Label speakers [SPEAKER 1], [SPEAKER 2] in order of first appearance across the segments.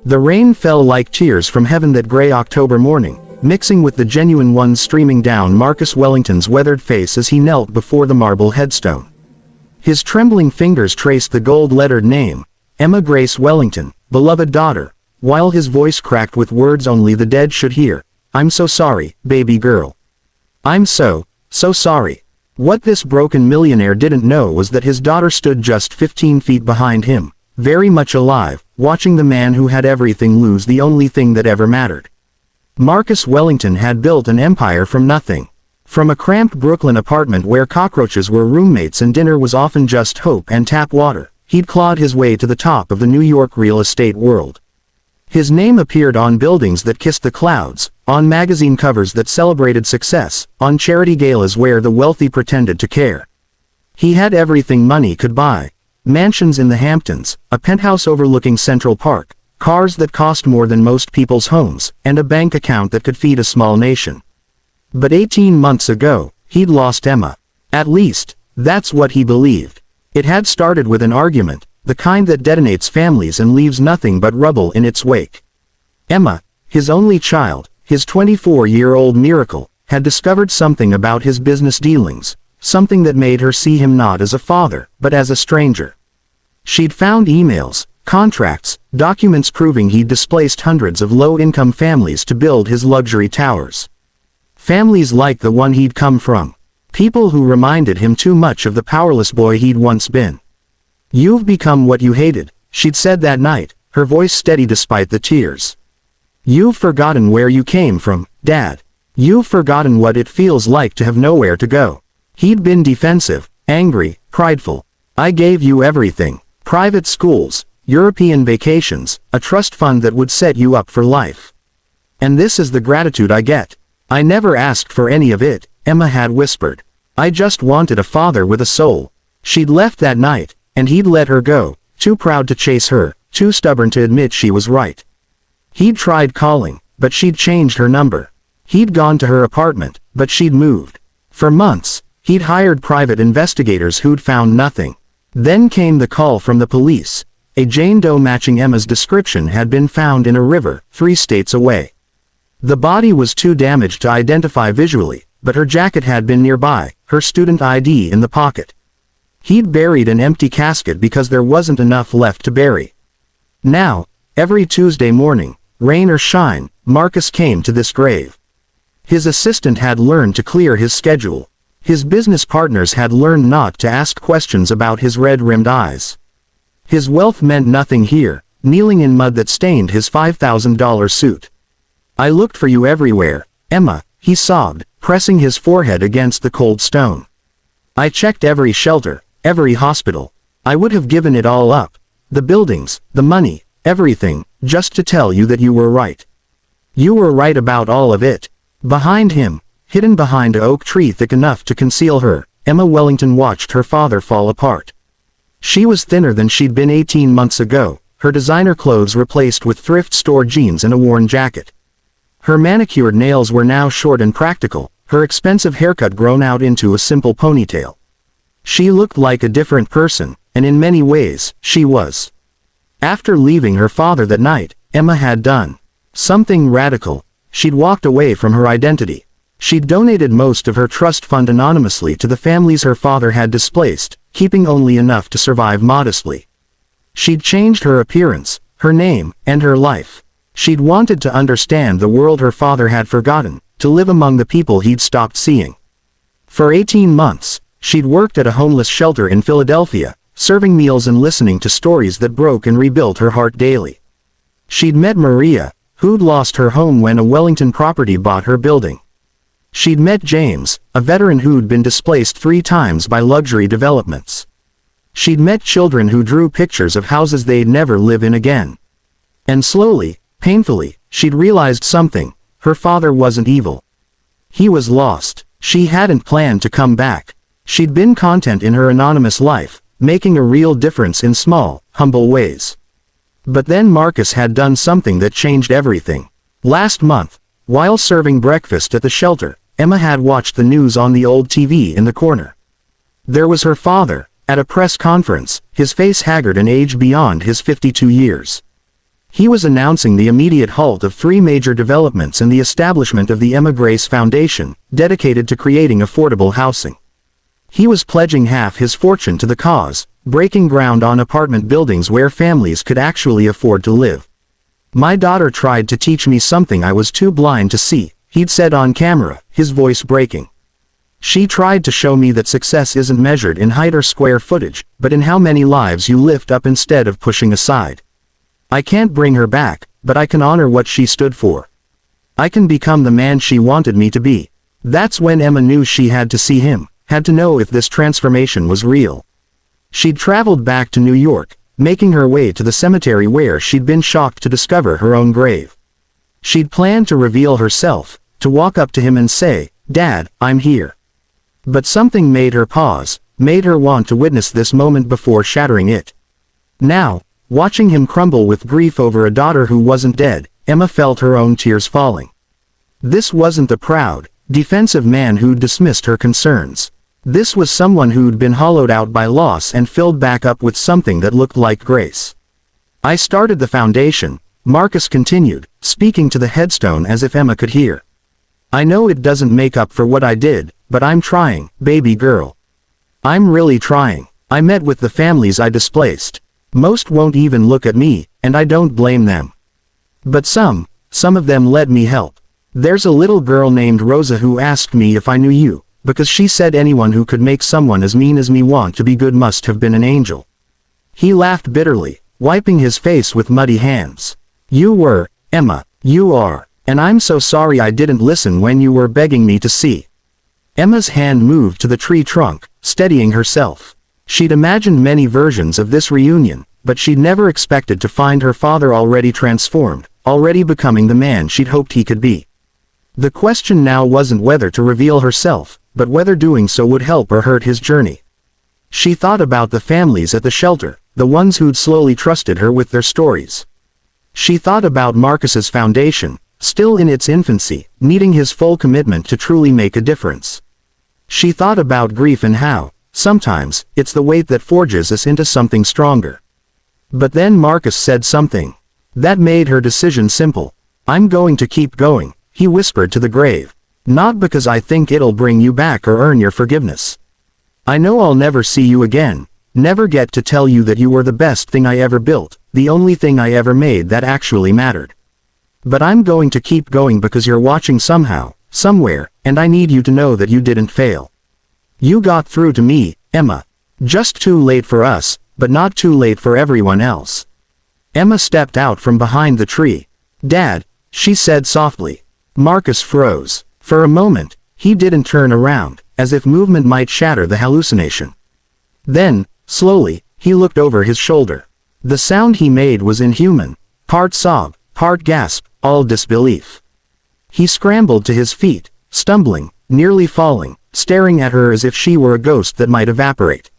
[SPEAKER 1] The rain fell like tears from heaven that gray October morning, mixing with the genuine ones streaming down Marcus Wellington's weathered face as he knelt before the marble headstone. His trembling fingers traced the gold-lettered name, Emma Grace Wellington, beloved daughter, while his voice cracked with words only the dead should hear. I'm so sorry, baby girl. I'm so sorry. What this broken millionaire didn't know was that his daughter stood just 15 feet behind him, very much alive, watching the man who had everything lose the only thing that ever mattered. Marcus Wellington had built an empire from nothing. From a cramped Brooklyn apartment where cockroaches were roommates and dinner was often just hope and tap water, he'd clawed his way to the top of the New York real estate world. His name appeared on buildings that kissed the clouds, on magazine covers that celebrated success, on charity galas where the wealthy pretended to care. He had everything money could buy. Mansions in the Hamptons, a penthouse overlooking Central Park, cars that cost more than most people's homes, and a bank account that could feed a small nation. But 18 months ago, he'd lost Emma. At least, that's what he believed. It had started with an argument, the kind that detonates families and leaves nothing but rubble in its wake. Emma, his only child, his 24-year-old miracle, had discovered something about his business dealings, something that made her see him not as a father, but as a stranger. She'd found emails, contracts, documents proving he'd displaced hundreds of low-income families to build his luxury towers. Families like the one he'd come from. People who reminded him too much of the powerless boy he'd once been. You've become what you hated, she'd said that night, her voice steady despite the tears. You've forgotten where you came from, Dad. You've forgotten what it feels like to have nowhere to go. He'd been defensive, angry, prideful. I gave you everything. Private schools, European vacations, a trust fund that would set you up for life. And this is the gratitude I get. I never asked for any of it, Emma had whispered. I just wanted a father with a soul. She'd left that night, and he'd let her go, too proud to chase her, too stubborn to admit she was right. He'd tried calling, but she'd changed her number. He'd gone to her apartment, but she'd moved. For months, he'd hired private investigators who'd found nothing. Then came the call from the police. A Jane Doe matching Emma's description had been found in a river, 3 states away. The body was too damaged to identify visually, but her jacket had been nearby, her student ID in the pocket. He'd buried an empty casket because there wasn't enough left to bury. Now, every Tuesday morning, rain or shine, Marcus came to this grave. His assistant had learned to clear his schedule. His business partners had learned not to ask questions about his red-rimmed eyes. His wealth meant nothing here, kneeling in mud that stained his $5,000 suit. I looked for you everywhere, Emma, he sobbed, pressing his forehead against the cold stone. I checked every shelter, every hospital. I would have given it all up. The buildings, the money, everything, just to tell you that you were right. You were right about all of it. Behind him, hidden behind an oak tree thick enough to conceal her, Emma Wellington watched her father fall apart. She was thinner than she'd been 18 months ago, her designer clothes replaced with thrift store jeans and a worn jacket. Her manicured nails were now short and practical, her expensive haircut grown out into a simple ponytail. She looked like a different person, and in many ways, she was. After leaving her father that night, Emma had done something radical. She'd walked away from her identity. She'd donated most of her trust fund anonymously to the families her father had displaced, keeping only enough to survive modestly. She'd changed her appearance, her name, and her life. She'd wanted to understand the world her father had forgotten, to live among the people he'd stopped seeing. For 18 months, she'd worked at a homeless shelter in Philadelphia, serving meals and listening to stories that broke and rebuilt her heart daily. She'd met Maria, who'd lost her home when a Wellington property bought her building. She'd met James, a veteran who'd been displaced 3 times by luxury developments. She'd met children who drew pictures of houses they'd never live in again. And slowly, painfully, she'd realized something. Her father wasn't evil. He was lost. She hadn't planned to come back. She'd been content in her anonymous life, making a real difference in small, humble ways. But then Marcus had done something that changed everything. Last month, while serving breakfast at the shelter, Emma had watched the news on the old TV in the corner. There was her father, at a press conference, his face haggard and aged beyond his 52 years. He was announcing the immediate halt of 3 major developments and the establishment of the Emma Grace Foundation, dedicated to creating affordable housing. He was pledging half his fortune to the cause, breaking ground on apartment buildings where families could actually afford to live. "My daughter tried to teach me something I was too blind to see," he'd said on camera, his voice breaking. "She tried to show me that success isn't measured in height or square footage, but in how many lives you lift up instead of pushing aside. I can't bring her back, but I can honor what she stood for. I can become the man she wanted me to be." That's when Emma knew she had to see him, had to know if this transformation was real. She'd traveled back to New York, making her way to the cemetery where she'd been shocked to discover her own grave. She'd planned to reveal herself, to walk up to him and say, "Dad, I'm here." But something made her pause, made her want to witness this moment before shattering it. Now, watching him crumble with grief over a daughter who wasn't dead, Emma felt her own tears falling. This wasn't the proud, defensive man who'd dismissed her concerns. This was someone who'd been hollowed out by loss and filled back up with something that looked like grace. "I started the foundation," Marcus continued, speaking to the headstone as if Emma could hear. "I know it doesn't make up for what I did, but I'm trying, baby girl. I'm really trying. I met with the families I displaced. Most won't even look at me, and I don't blame them. But some of them let me help. There's a little girl named Rosa who asked me if I knew you, because she said anyone who could make someone as mean as me want to be good must have been an angel." He laughed bitterly, wiping his face with muddy hands. "You were, Emma, you are, and I'm so sorry I didn't listen when you were begging me to see." Emma's hand moved to the tree trunk, steadying herself. She'd imagined many versions of this reunion, but she'd never expected to find her father already transformed, already becoming the man she'd hoped he could be. The question now wasn't whether to reveal herself, but whether doing so would help or hurt his journey. She thought about the families at the shelter, the ones who'd slowly trusted her with their stories. She thought about Marcus's foundation, still in its infancy, needing his full commitment to truly make a difference. She thought about grief and how, sometimes, it's the weight that forges us into something stronger. But then Marcus said something that made her decision simple. "I'm going to keep going," he whispered to the grave. "Not because I think it'll bring you back or earn your forgiveness. I know I'll never see you again, never get to tell you that you were the best thing I ever built, the only thing I ever made that actually mattered. But I'm going to keep going because you're watching somehow, somewhere, and I need you to know that you didn't fail. You got through to me, Emma. Just too late for us, but not too late for everyone else." Emma stepped out from behind the tree. "Dad," she said softly. Marcus froze. For a moment, he didn't turn around, as if movement might shatter the hallucination. Then, slowly, he looked over his shoulder. The sound he made was inhuman, part sob, part gasp, all disbelief. He scrambled to his feet, stumbling, nearly falling, staring at her as if she were a ghost that might evaporate.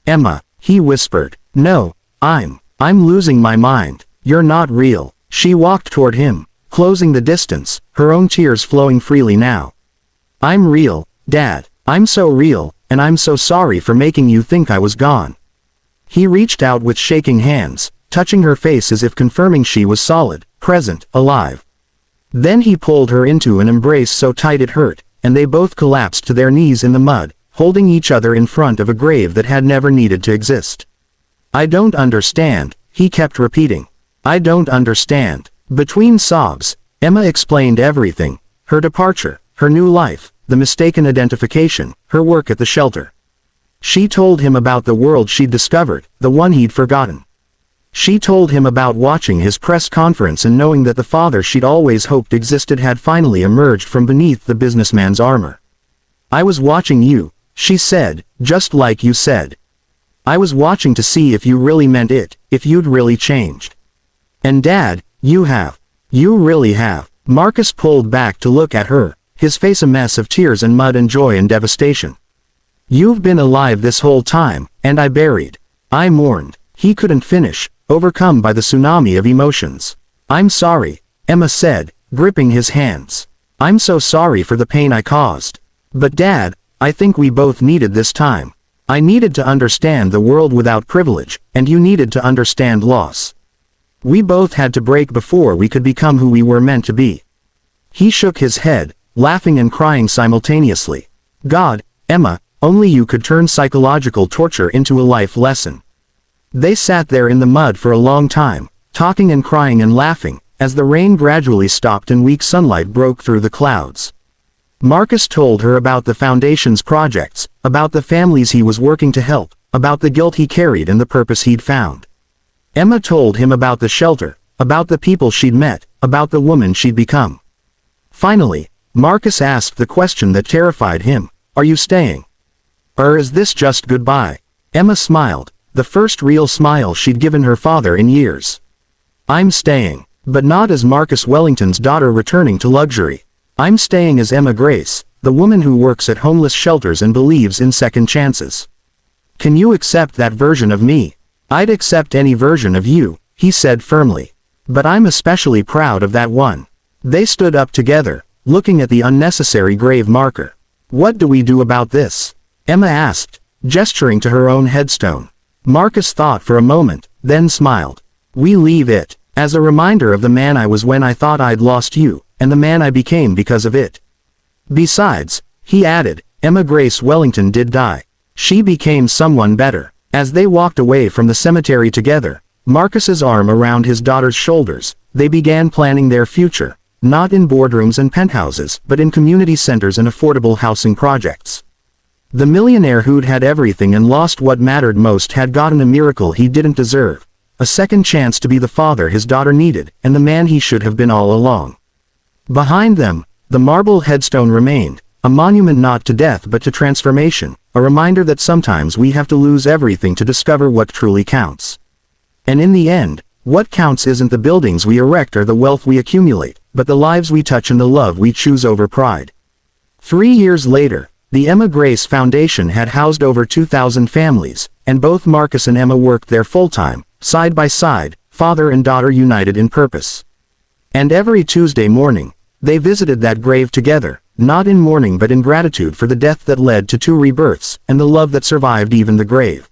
[SPEAKER 1] "Emma," he whispered. "No, I'm losing my mind. You're not real." She walked toward him, closing the distance, her own tears flowing freely now. "I'm real, Dad. I'm so real, and I'm so sorry for making you think I was gone." He reached out with shaking hands, touching her face as if confirming she was solid, present, alive. Then he pulled her into an embrace so tight it hurt, and they both collapsed to their knees in the mud, holding each other in front of a grave that had never needed to exist. "I don't understand," he kept repeating. "I don't understand." Between sobs, Emma explained everything: her departure, her new life, the mistaken identification, her work at the shelter. She told him about the world she'd discovered, the one he'd forgotten. She told him about watching his press conference and knowing that the father she'd always hoped existed had finally emerged from beneath the businessman's armor. "I was watching you," she said, "just like you said. I was watching to see if you really meant it, if you'd really changed. And Dad, you have. You really have." Marcus pulled back to look at her, his face a mess of tears and mud and joy and devastation. "You've been alive this whole time, and I mourned." He couldn't finish, overcome by the tsunami of emotions. "I'm sorry," Emma said, gripping his hands. "I'm so sorry for the pain I caused. But Dad, I think we both needed this time. I needed to understand the world without privilege, and you needed to understand loss. We both had to break before we could become who we were meant to be." He shook his head, laughing and crying simultaneously. "God, Emma, only you could turn psychological torture into a life lesson." They sat there in the mud for a long time, talking and crying and laughing, as the rain gradually stopped and weak sunlight broke through the clouds. Marcus told her about the Foundation's projects, about the families he was working to help, about the guilt he carried and the purpose he'd found. Emma told him about the shelter, about the people she'd met, about the woman she'd become. Finally, Marcus asked the question that terrified him, "Are you staying? Or is this just goodbye?" Emma smiled, the first real smile she'd given her father in years. "I'm staying, but not as Marcus Wellington's daughter returning to luxury. I'm staying as Emma Grace, the woman who works at homeless shelters and believes in second chances. Can you accept that version of me?" "I'd accept any version of you," he said firmly. "But I'm especially proud of that one." They stood up together, looking at the unnecessary grave marker. "What do we do about this?" Emma asked, gesturing to her own headstone. Marcus thought for a moment, then smiled. "We leave it, as a reminder of the man I was when I thought I'd lost you, and the man I became because of it. Besides," he added, "Emma Grace Wellington did die. She became someone better." As they walked away from the cemetery together, Marcus's arm around his daughter's shoulders, they began planning their future, not in boardrooms and penthouses, but in community centers and affordable housing projects. The millionaire who'd had everything and lost what mattered most had gotten a miracle he didn't deserve, a second chance to be the father his daughter needed, and the man he should have been all along. Behind them, the marble headstone remained, a monument not to death but to transformation, a reminder that sometimes we have to lose everything to discover what truly counts. And in the end, what counts isn't the buildings we erect or the wealth we accumulate, but the lives we touch and the love we choose over pride. 3 years later, the Emma Grace Foundation had housed over 2,000 families, and both Marcus and Emma worked there full-time, side by side, father and daughter united in purpose. And every Tuesday morning, they visited that grave together, not in mourning but in gratitude for the death that led to 2 rebirths, and the love that survived even the grave.